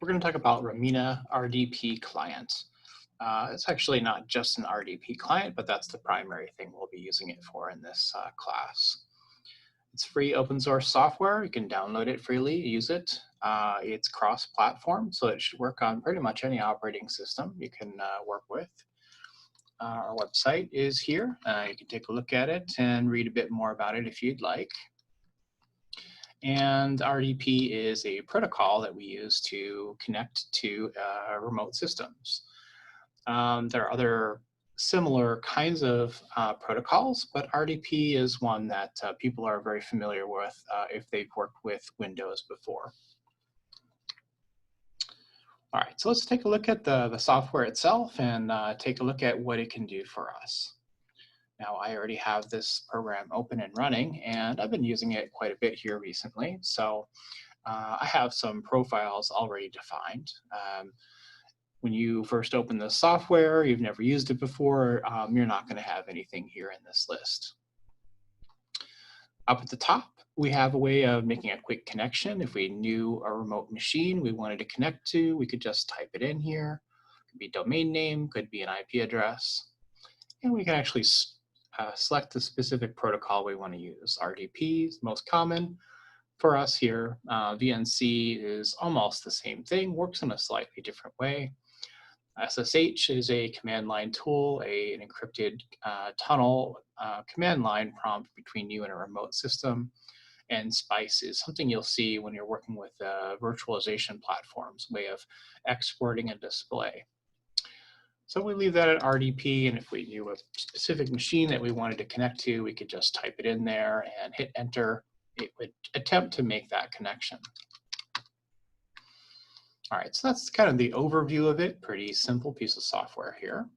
We're going to talk about Remmina RDP client. It's actually not just an RDP client, but that's the primary thing we'll be using it for in this class. It's free open source software. You can download it freely, use it. It's cross-platform, so it should work on pretty much any operating system you can work with. Our website is here. You can take a look at it and read a bit more about it if you'd like. And RDP is a protocol that we use to connect to remote systems. There are other similar kinds of protocols, but RDP is one that people are very familiar with if they've worked with Windows before. All right, so let's take a look at the software itself and take a look at what it can do for us. Now, I already have this program open and running, and I've been using it quite a bit here recently. So I have some profiles already defined. When you first open the software, you've never used it before, you're not going to have anything here in this list. Up at the top, we have a way of making a quick connection. If we knew a remote machine we wanted to connect to, we could just type it in here. It could be domain name, could be an IP address. And we can actually select the specific protocol we want to use. RDP is most common for us here. VNC is almost the same thing, works in a slightly different way. SSH is a command line tool, an encrypted tunnel command line prompt between you and a remote system. And SPICE is something you'll see when you're working with virtualization platforms, way of exporting a display. So we leave that at RDP, and if we knew a specific machine that we wanted to connect to, we could just type it in there and hit enter. It would attempt to make that connection. All right, so that's kind of the overview of it. Pretty simple piece of software here.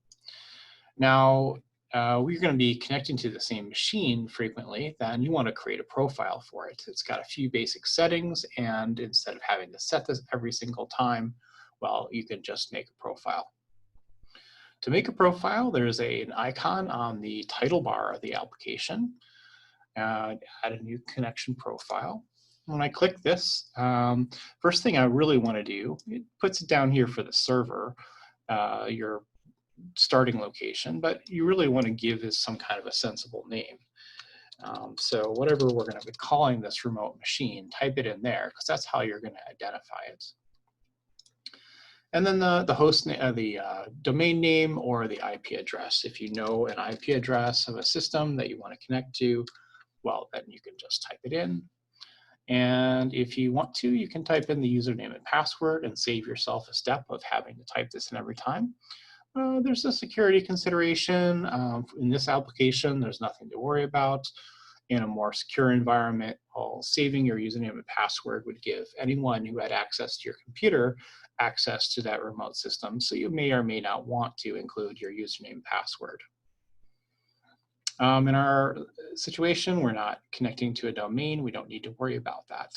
Now, we're going to be connecting to the same machine frequently, then you want to create a profile for it. It's got a few basic settings, and instead of having to set this every single time, well, you can just make a profile. To make a profile, there's an icon on the title bar of the application. Add a new connection profile. When I click this, first thing I really want to do, it puts it down here for the server, your starting location, but you really want to give this some kind of a sensible name. So whatever we're going to be calling this remote machine, type it in there, because that's how you're going to identify it. And then the host name, the domain name or the IP address. If you know an IP address of a system that you want to connect to, well, then you can just type it in. And if you want to, you can type in the username and password and save yourself a step of having to type this in every time. There's a security consideration. In this application, there's nothing to worry about. In a more secure environment, saving your username and password would give anyone who had access to your computer access to that remote system. So you may or may not want to include your username and password. In our situation, we're not connecting to a domain. We don't need to worry about that.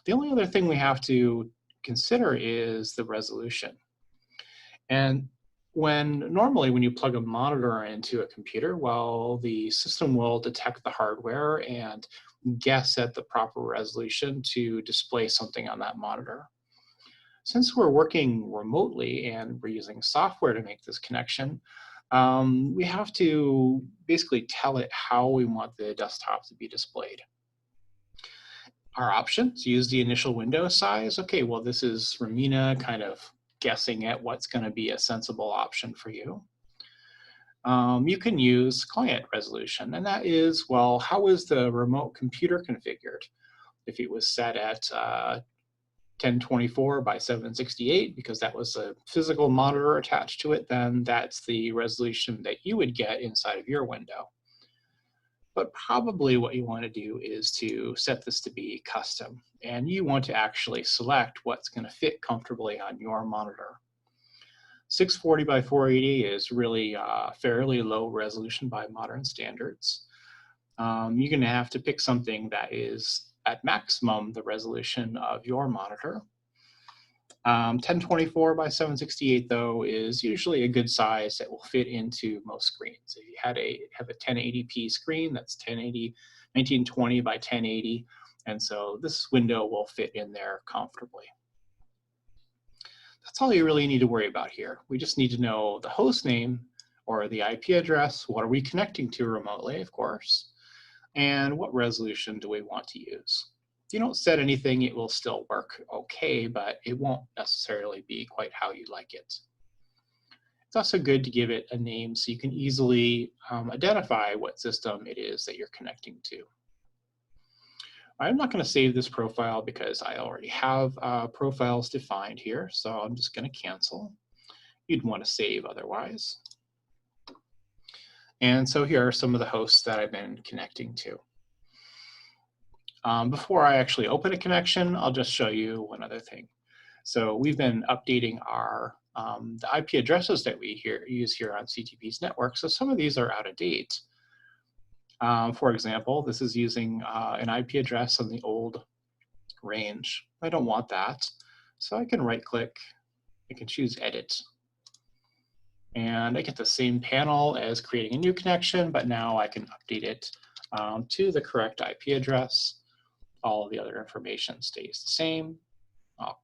The only other thing we have to consider is the resolution. And normally when you plug a monitor into a computer, well, the system will detect the hardware and guess at the proper resolution to display something on that monitor. Since we're working remotely and we're using software to make this connection, we have to basically tell it how we want the desktop to be displayed. Our options: use the initial window size. Okay, well, this is Romina kind of guessing at what's going to be a sensible option for you. You can use client resolution, and that is, well, how is the remote computer configured? If it was set at 1024 by 768, because that was a physical monitor attached to it, then that's the resolution that you would get inside of your window. But probably what you want to do is to set this to be custom, and you want to actually select what's going to fit comfortably on your monitor. 640 by 480 is really fairly low resolution by modern standards. You're going to have to pick something that is at maximum the resolution of your monitor. 1024 by 768, though, is usually a good size that will fit into most screens. If you have a 1080p screen, that's 1920 by 1080, and so this window will fit in there comfortably. that's all you really need to worry about here. We just need to know the host name or the IP address. What are we connecting to remotely, of course? And what resolution do we want to use? If you don't set anything, it will still work okay, but it won't necessarily be quite how you like it. It's also good to give it a name so you can easily identify what system it is that you're connecting to. I'm not going to save this profile because I already have profiles defined here, so I'm just going to cancel. You'd want to save otherwise. And so here are some of the hosts that I've been connecting to. Before I actually open a connection, I'll just show you one other thing. So we've been updating our the IP addresses that we use here on CTP's network. So some of these are out of date. For example, this is using an IP address on the old range. I don't want that. So I can right click, I can choose edit. And I get the same panel as creating a new connection, but now I can update it to the correct IP address. All of the other information stays the same. Oh,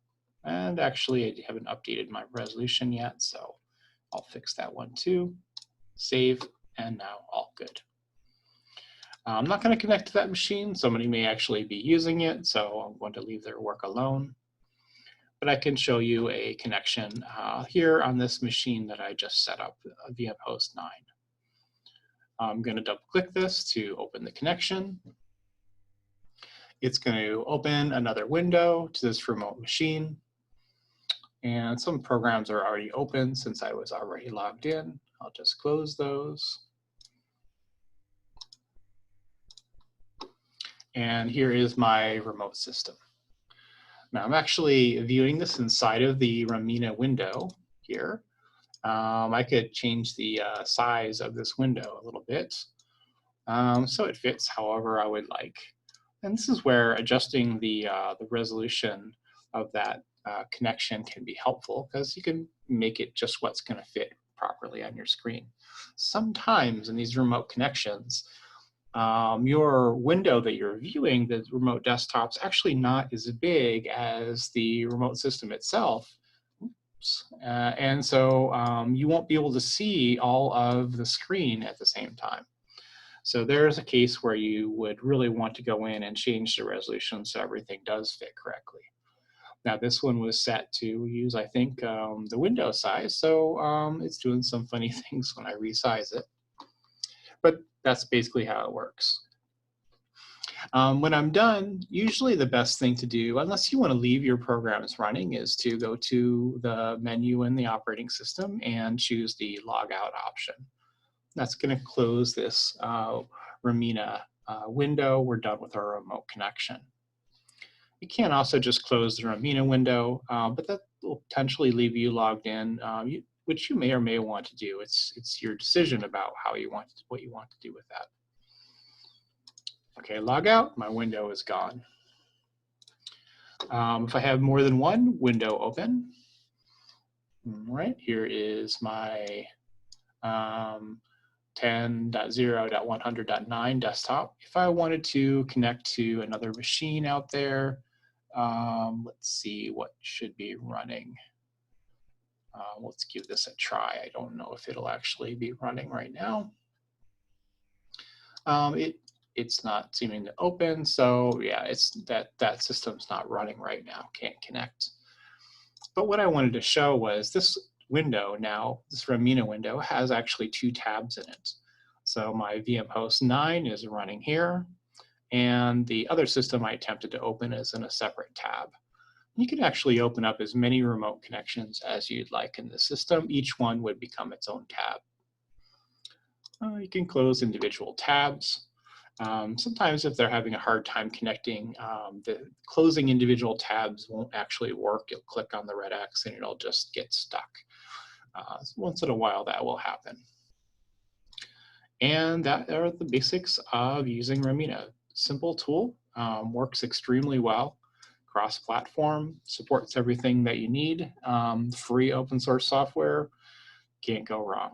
and actually I haven't updated my resolution yet, so I'll fix that one too. Save, and now all good. I'm not going to connect to that machine. Somebody may actually be using it, so I'm going to leave their work alone. But I can show you a connection here on this machine that I just set up via host 9. I'm going to double click this to open the connection. It's going to open another window to this remote machine. And some programs are already open since I was already logged in. I'll just close those. And here is my remote system. Now I'm actually viewing this inside of the Remmina window here. I could change the size of this window a little bit so it fits however I would like. And this is where adjusting the resolution of that connection can be helpful, because you can make it just what's going to fit properly on your screen. Sometimes in these remote connections, your window that you're viewing, the remote desktop's actually not as big as the remote system itself. And so you won't be able to see all of the screen at the same time. So there's a case where you would really want to go in and change the resolution so everything does fit correctly. Now this one was set to use, I think, the window size, so it's doing some funny things when I resize it. But that's basically how it works. When I'm done, usually the best thing to do, unless you want to leave your programs running, is to go to the menu in the operating system and choose the log out option. That's going to close this Romina window. We're done with our remote connection. You can also just close the Romina window, but that will potentially leave you logged in, which you may or may want to do. It's your decision about how you want what you want to do with that. Okay, log out. My window is gone. If I have more than one window open, right here is my 10.0.100.9 desktop. If I wanted to connect to another machine out there, let's see what should be running. Let's give this a try. I don't know if it'll actually be running right now. It's not seeming to open, so yeah, it's that system's not running right now, can't connect. But what I wanted to show was this window now, this Remmina window, has actually 2 tabs in it. So my VM host 9 is running here, and the other system I attempted to open is in a separate tab. You can actually open up as many remote connections as you'd like in the system. Each one would become its own tab. You can close individual tabs. Sometimes if they're having a hard time connecting, the closing individual tabs won't actually work. You'll click on the red X and it'll just get stuck. Once in a while that will happen. And that are the basics of using Remmina. Simple tool, works extremely well, cross-platform, supports everything that you need, free open source software, can't go wrong.